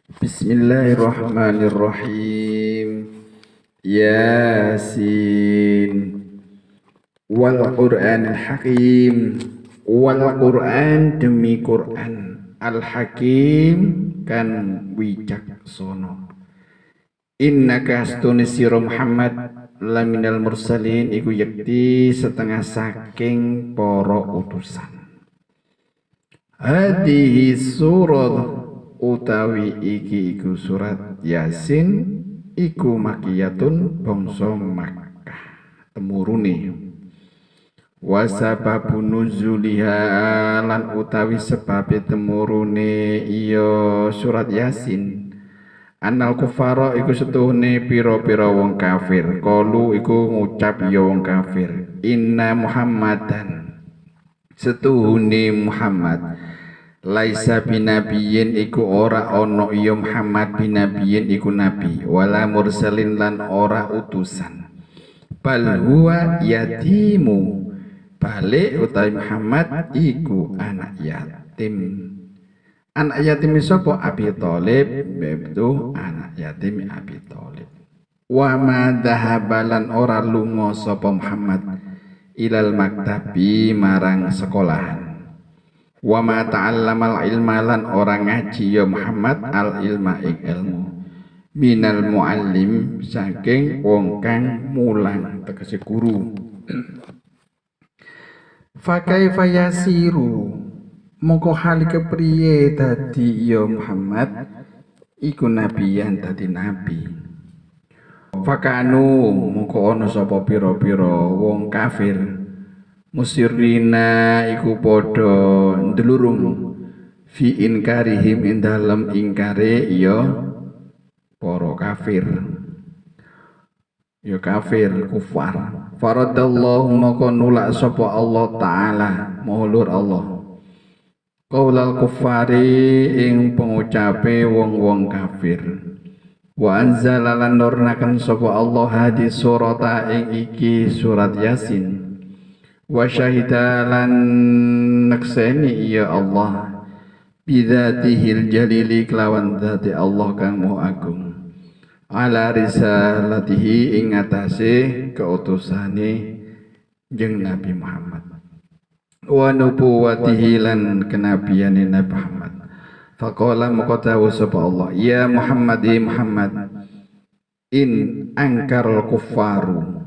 Bismillahirrahmanirrahim. Yasin wal Qur'anil Hakim. Wal Qur'an demi Qur'an al Hakim kan wicaksana. Innaka astune sira Muhammad laminal mursalin iku yakti setengah saking para utusan. Hadihi surat utawi iki iku surat Yasin iku makiyatun bangsa Makkah temurune. Wa sababun nuzuliha lan utawi sebabe temurune iya surat Yasin anal kufara iku setuhune pira-pira wong kafir kalu iku ngucap ya wong kafir inna Muhammadan setuhune Muhammad laisa binabiyin iku ora ana ya Muhammad binabiyin iku nabi wala mursalin lan ora utusan bal huwa yatimu balik utawi Muhammad iku anak yatim sapa Abi Thalib bebetu anak yatim Abi Thalib wa ma dhahabalan ora lunga sapa Muhammad ilal maktabi marang sekolahan wa ma ta'allamal ilma lan orang ngaji ya Muhammad al ilma ing ilmu minal muallim saking wong kang mulang tegese guru. Fa kaifa yasiru mongko hal kepriye dadi ya Muhammad iku nabiyan dadi nabi. Fakanu mongko ana sapa pira-pira wong kafir musirrina iku padha ndelurung fi inkarihim ing dalem ingkare ya para kafir ya kafir kufar faradallahu maka nulak sapa Allah taala maulur Allah qaulal kufari ing pengucape wong-wong kafir wa anzala lan nurnaken sapa Allah hadis surata ing iki surat Yasin wa syahida lan nakseni ya Allah bidzatihil jalili kelawan dzati Allah kang maha agung ala risalatihi ing atase keutusane jeung Nabi Muhammad wa nubuwatihi lan kenabiyane Nabi Muhammad faqala maka dawuh sapa Allah ya Muhammad in angkarul kuffaru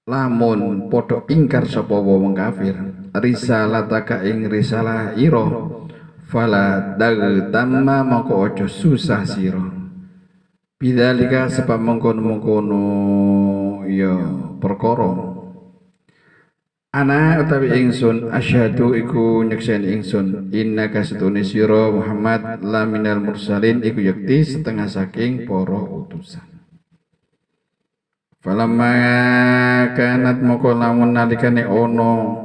lamun podo ingkar sapa wong kafir risalataka ing risalah ira fala dagtamma maka aja susah sira bidzalika sebab mengkono-mengkono ya perkara ana utawi ingsun asyhadu iku nyekseni ingsun innaka satune sira Muhammad laminal mursalin iku yakti setengah saking para utusan. Falamma kanat moko lamun nalikane ono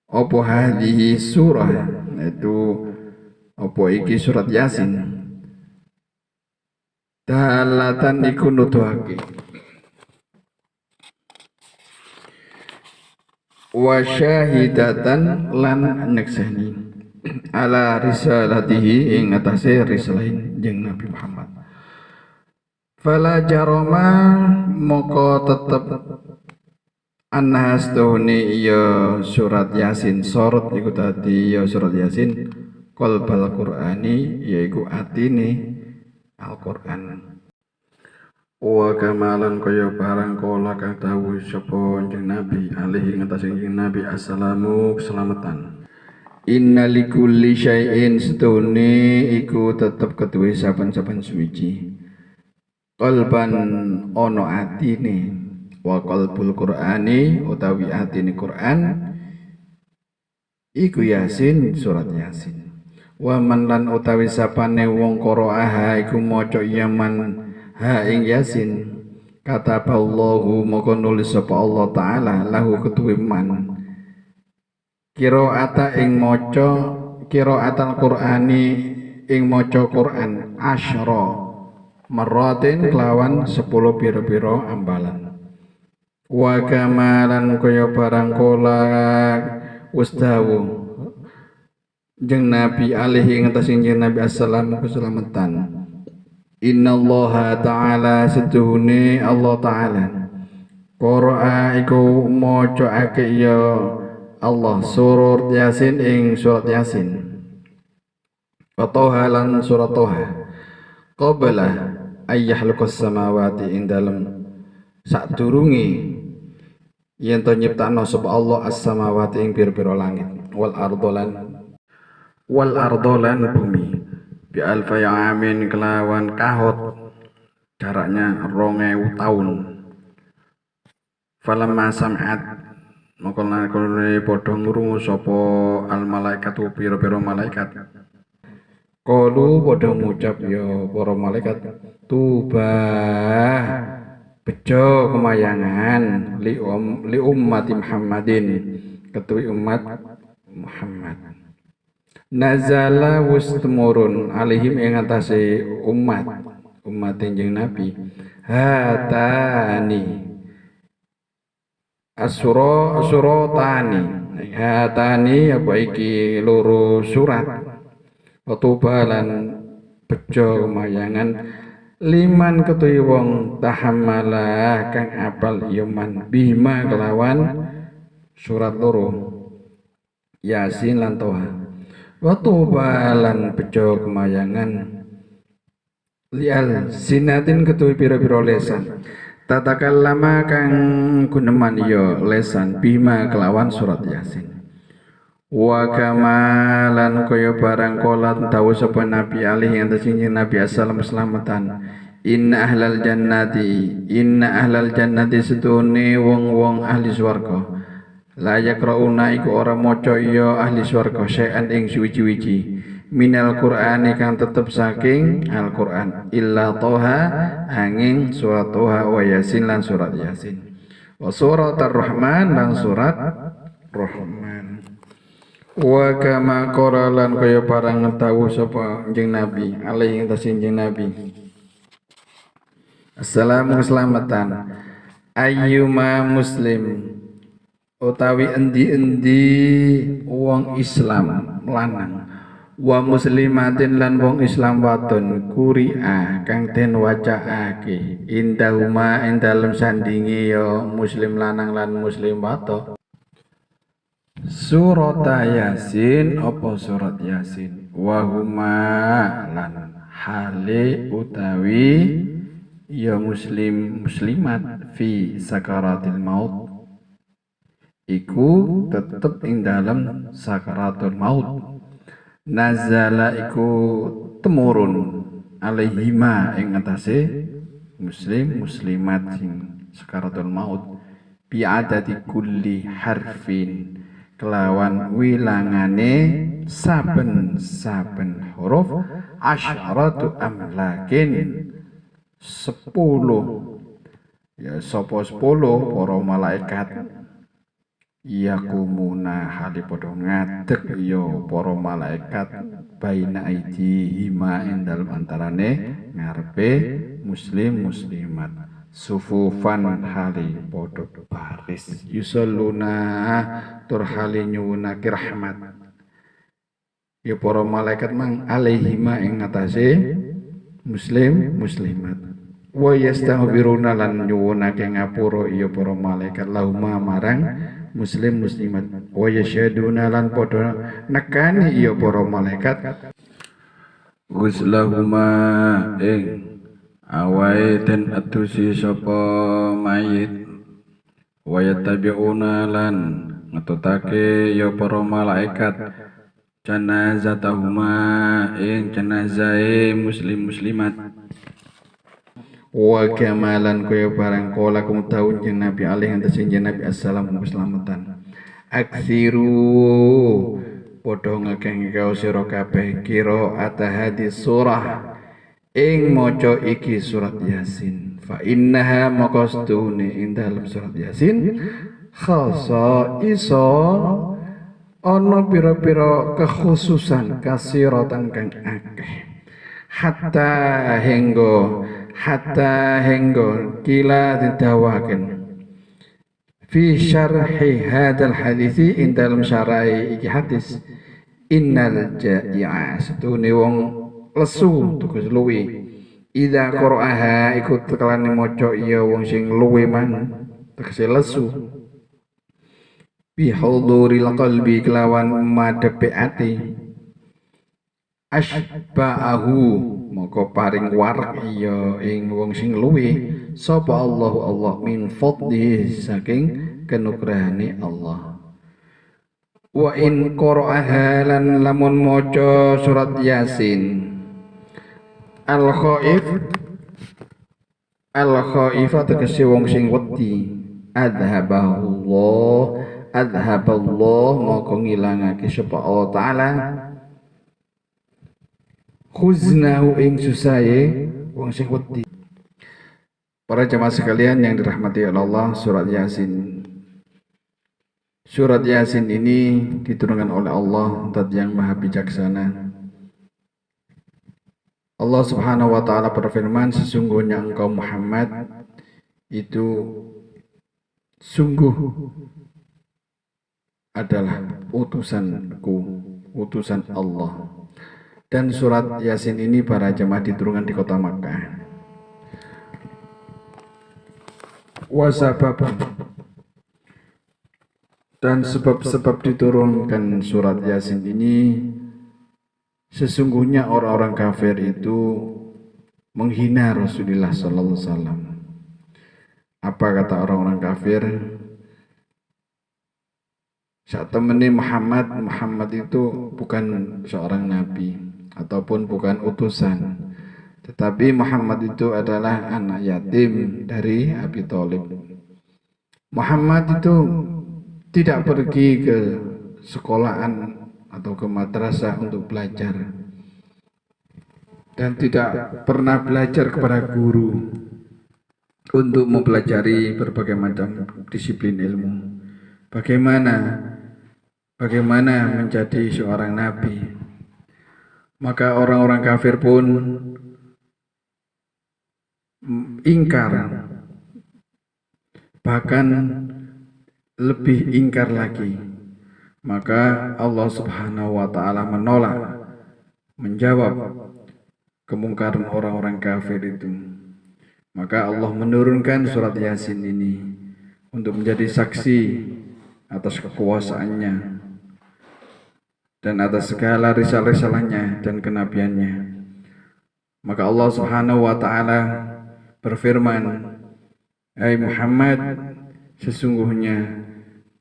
apa hadhihi surah itu apa iki surat Yasin dalatan iku nuduhake wa syahidatan lan nyekseni ala risalatihi ing atase risalahin jeung Nabi Muhammad. Fala jaroma moko tetep anhastuni ya surat Yasin sorot iku tadi ya surat Yasin qalbal Qur'ani yaiku atine Al-Qur'an wa kamalan kaya barang kala kang dawuh sapa jeneng Nabi alaihi ngatasi Nabi assalamu keselamatan inna likulli syai'in setune iku tetep keduwe saben-saben suci qalban ono atine wa qalbul Qur'ani utawi atine Qur'an iku Yasin surat Yasin wa man lan utawi sapane wong qara'aha iku maca yaman ha ing Yasin kataballahu moko nulis sapa Allah taala lahu ketuwe man qiraata ing maca qiraatal Qur'ani ing maca Qur'an asyra maratin kelawan 10 pira-pira ambalan wa kamalan kaya barang kala ustawu Jeng Nabi alaihi ngatas jeng Nabi assalamu keselamatan. Innallaha ta'ala setuhune Allah ta'ala qara'a iku macaake ya Allah surat Yasin ing surat Yasin wa Toha lan surat Toha qabla ayyahluqas samawati ing dalem sadurunge yen to nyiptakno sapa Allah as-samawati ing pira-pira langit wal ardolan bumi bi alfa amin kelawan kahot jaraknya 2000 tahun. Falamma sam'at maka lakone padha ngrungu sapa al malaikatu pira-pira malaikat. Qalu padha ngucap ya para malaikat tuba bejo kemayangan li ummati Muhammadin ketuwi umat Muhammad. Nazala wis temurun alaihim ing atase umat enjing Nabi hatani asurotani hatani apa iki loro surat watubalan bejo kemayangan liman ketuwi wong tahammala kang apal iman bima kelawan surat loro Yasin lan Toha watubalan bejo kemayangan lial sinatin ketuwi pira-pira lesan tatakallama kang guneman iya lesan bima kelawan surat Yasin wa kamalan kaya barang kolat dawuh sapa Nabi alaihi antasing Nabi assalam selamatan inna ahlal jannati setune wong-wong ahli swarga la yakrauna iku ora maca iya ahli swarga syai'an ing suwi-wiji minal Qur'ani kang tetep saking Al-Qur'an illa Toha angin surat Toha wa Yasin lan surat Yasin wa surat Ar-Rahman lan surat Rahman wa kama qala lan kaya barang tahu sapa jeneng Nabi alaihi tasinjeng Nabi assalamu keselamatan ayyuma muslim utawi endi-endi wong Islam lanang wa muslimatin lan wong Islam wadon kuri'a kang den wacaake indahuma ing dalem sandinge ya muslim lanang lan muslim wadon surat Yasin apa surat Yasin wa huma lan hale utawi ya muslim muslimat fi sakaratil maut iku tetep ing dalem sakaratul maut nazala iku temurun alaihima ing atase muslim muslimat sing sakaratul maut bi adati kulli harfin kelawan wilangane saben huruf asyaratu amlakin 10 ya sapa 10 para malaikat yakumuna hali padha ngadeg ya para malaikat baina aidihima ing dalem antarane ngarepe muslim muslimat sufufan hali padha baris yusalluna tur hali nyuwunake rahmat ya para malaikat mang alaihima ing atase muslim muslimat wa yastaghfiruna lan nyuwunake ngapura ya para malaikat lahuma marang muslim muslimat wa yasyaduna lan padha nekani ya para malaikat guslahuma ing awae den atusi sapa mayit wa yattabi'una lan ngetutake ya para malaikat janazatahuma ing janazahe muslim muslimat wa kamalan kaya barang kala kum taun jeung Nabi alaihi wasallam Nabi assalamu keselamatan aksiru padha ngakeh kau sira kabeh kira hadis surah ing maca iki surat Yasin fa innaha maqastune ing dalem surat Yasin khasa iso ana pira-pira kekhususan kasiratan kang akeh hatta henggo kila didawaken fi syarhi hadal hadisi ing dalam syarah iki hadis innal ja'i'a setune wong lesu tugas luwi idza qara'aha iku tekelane maca iya wong sing luwe man tegese lesu bi huduril qalbi kelawan madhepe ati asba'ahu moko paring warak iya ing wong sing luwe sapa Allah min fadli saking kenugrahane Allah. Wa in qara'aha lan lamun maca surat Yasin al-khaif tegese wong sing wedi adhaballah moko ngilangake sapa Allah taala khuznahu ing susahe wong sing wedi. Para jemaah sekalian yang dirahmati Allah, surat Yasin. Surat Yasin ini diturunkan oleh Allah, Zat yang Maha Bijaksana. Allah Subhanahu wa taala berfirman, sesungguhnya engkau Muhammad itu sungguh adalah utusanku, utusan Allah. Dan surat Yasin ini para jemaah diturunkan di kota Makkah. Wasabab dan sebab-sebab diturunkan surat Yasin ini, sesungguhnya orang-orang kafir itu menghina Rasulullah sallallahu alaihi wasallam. Apa kata orang-orang kafir? Saat temani Muhammad itu bukan seorang nabi ataupun bukan utusan. Tetapi Muhammad itu adalah anak yatim dari Abi Thalib. Muhammad itu tidak pergi ke sekolahan atau ke madrasah untuk belajar. Dan tidak pernah belajar kepada guru untuk mempelajari berbagai macam disiplin ilmu. Bagaimana menjadi seorang nabi. Maka orang-orang kafir pun ingkar, bahkan lebih ingkar lagi. Maka Allah Subhanahu wa taala menolak, menjawab kemungkaran orang-orang kafir itu. Maka Allah menurunkan surat Yasin ini untuk menjadi saksi atas kekuasaannya dan atas segala risalah-risalahnya dan kenabiannya. Maka Allah Subhanahu wa taala berfirman, hai Muhammad, sesungguhnya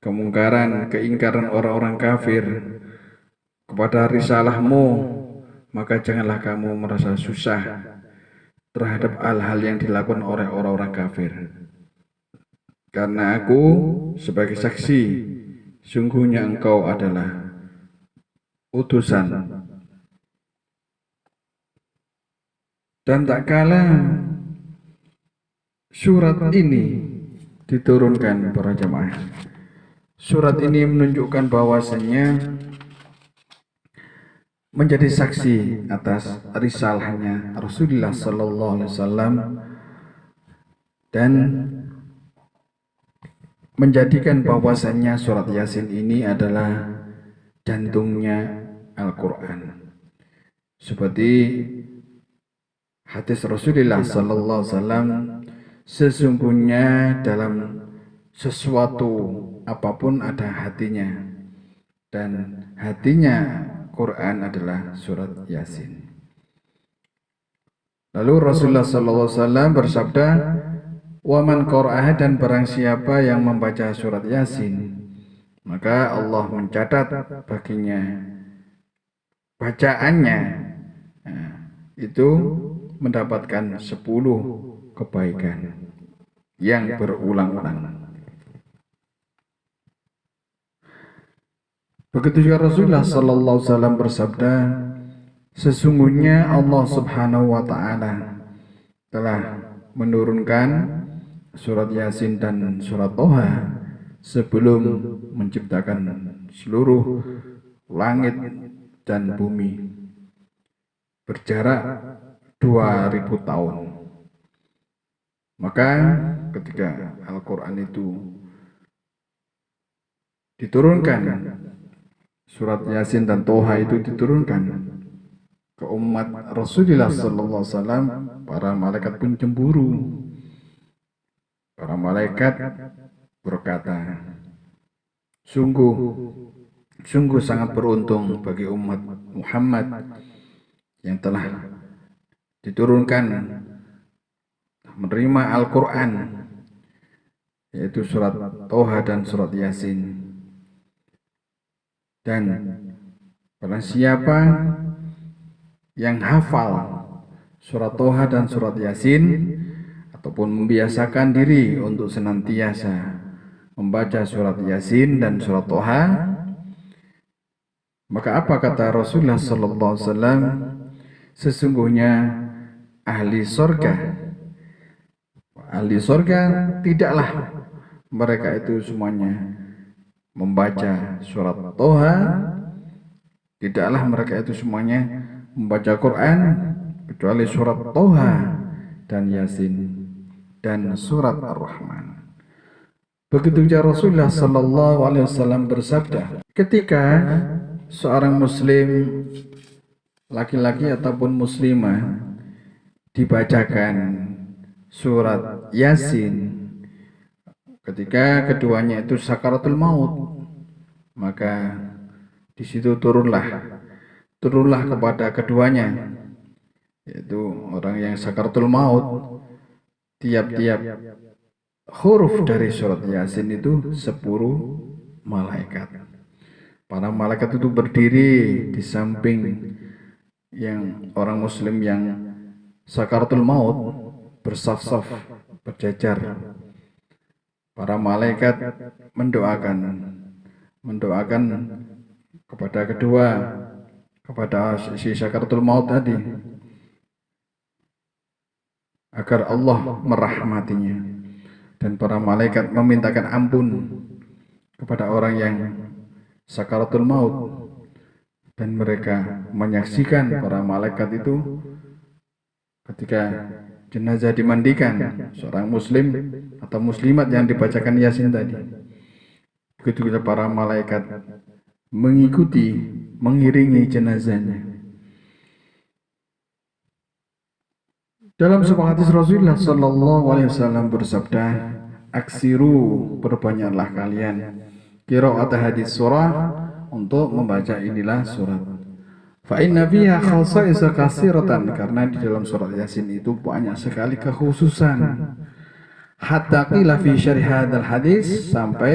kemungkaran, keingkaran orang-orang kafir kepada risalahmu, maka janganlah kamu merasa susah terhadap hal-hal yang dilakukan oleh orang-orang kafir. Karena aku sebagai saksi, sungguhnya engkau adalah utusan. Dan tak kala surat ini diturunkan para jemaah, surat ini menunjukkan bahwasannya menjadi saksi atas risalahnya Rasulullah sallallahu alaihi wasallam dan menjadikan bahwasannya surat Yasin ini adalah jantungnya Al-Quran. Seperti hadis Rasulullah sallallahu alaihi wasallam, sesungguhnya dalam sesuatu apapun ada hatinya, dan hatinya Quran adalah surat Yasin. Lalu Rasulullah sallallahu alaihi wasallam bersabda, wa man qara'aha, dan barang siapa yang membaca surat Yasin, maka Allah mencatat baginya bacaannya itu mendapatkan 10 kebaikan yang berulang-ulang. Begitu juga Rasulullah sallallahu alaihi wasallam bersabda, sesungguhnya Allah Subhanahu wa taala telah menurunkan surat Yasin dan surat Toha sebelum menciptakan seluruh langit dan bumi, berjarak 2000 tahun. Maka ketika Al-Quran itu diturunkan surat Yasin dan Toha itu diturunkan ke umat Rasulullah sallallahu alaihi wasallam, para malaikat pun cemburu. Para malaikat berkata, sungguh sangat beruntung bagi umat Muhammad yang telah diturunkan menerima Al-Quran, yaitu surat Toha dan surat Yasin. Dan barang siapa yang hafal surat Toha dan surat Yasin ataupun membiasakan diri untuk senantiasa membaca surat Yasin dan surat Toha, maka apa kata Rasulullah sallallahu alaihi wasallam? Sesungguhnya ahli surga tidaklah mereka itu semuanya membaca surat Toha, tidaklah mereka itu semuanya membaca Quran kecuali surat Toha dan Yasin dan surat Ar-Rahman. Begitu juga Rasulullah sallallahu alaihi wasallam bersabda, ketika seorang muslim laki-laki ataupun muslimah dibacakan surat Yasin ketika keduanya itu sakaratul maut, maka di situ turunlah kepada keduanya, yaitu orang yang sakaratul maut, tiap-tiap huruf dari surat Yasin itu 10 malaikat. Para malaikat itu berdiri di samping yang orang muslim yang sakaratul maut, bersaf-saf, berjajar. Para malaikat mendoakan kepada si sakaratul maut tadi agar Allah merahmatinya, dan para malaikat memintakan ampun kepada orang yang sakaratul maut, dan mereka menyaksikan para malaikat itu ketika jenazah dimandikan seorang muslim atau muslimat yang dibacakan Yasin tadi. Begitu juga para malaikat mengiringi jenazahnya. Dalam sebuah hadis Rasulullah sallallahu alaihi wasallam bersabda, aksiru, perbanyaklah kalian qiraat hadis surah, untuk membaca inilah surat. Fa inna fiha khasa'isa katsiratan, karena di dalam surat Yasin itu banyak sekali kekhususan. Hatta qila fi syarh hadzal hadis, sampai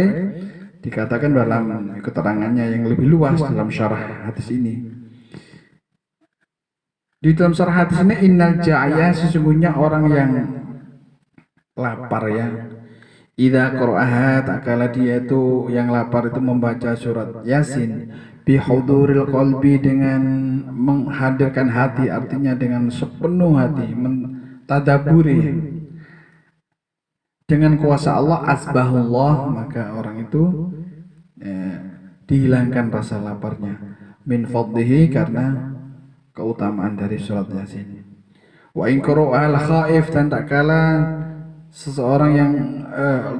dikatakan dalam keterangannya yang lebih luas dalam syarah hadis ini. Di dalam syarah hadis ini, innal ja'ya, sesungguhnya orang yang lapar ya, idza qara'aha, tak kala dia itu yang lapar itu membaca surat Yasin, bihuduril qalbi, dengan menghadirkan hati, artinya dengan sepenuh hati, mentadaburi dengan kuasa Allah, asbahullah, maka orang itu dihilangkan rasa laparnya, min fadlihi, karena keutamaan dari surat Yasin. Wa in qara'al khaif, dan tak kala seseorang yang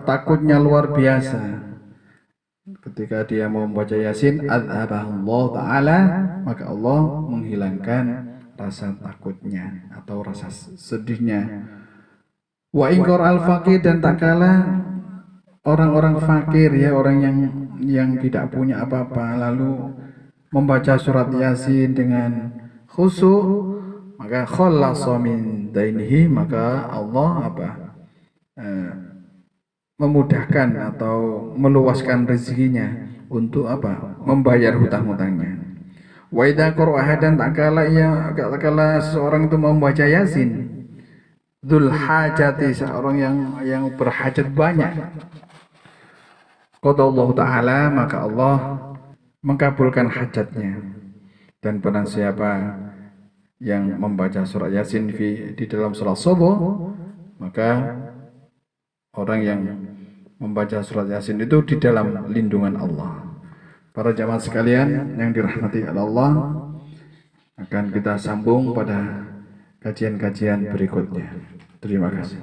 takutnya luar biasa, ketika dia mau membaca Yasin, adzhabahullah ta'ala, maka Allah menghilangkan rasa takutnya atau rasa sedihnya. Wa in qara'al faqir, dan tak kala orang-orang fakir ya, orang yang tidak punya apa-apa, lalu membaca surat Yasin dengan khusyuk, maka khallasa min dainihi, maka Allah memudahkan atau meluaskan rezekinya untuk membayar hutang-hutangnya. Wa idza qara'a, dan tak kala seseorang itu membaca Yasin, dzul hajati, seorang yang berhajat banyak, qadallahu ta'ala, maka Allah mengabulkan hajatnya. Dan barang siapa yang membaca surat Yasin di dalam salat subuh, maka orang yang membaca surat Yasin itu di dalam lindungan Allah. Para jamaah sekalian yang dirahmati Allah, akan kita sambung pada kajian-kajian berikutnya. Terima kasih.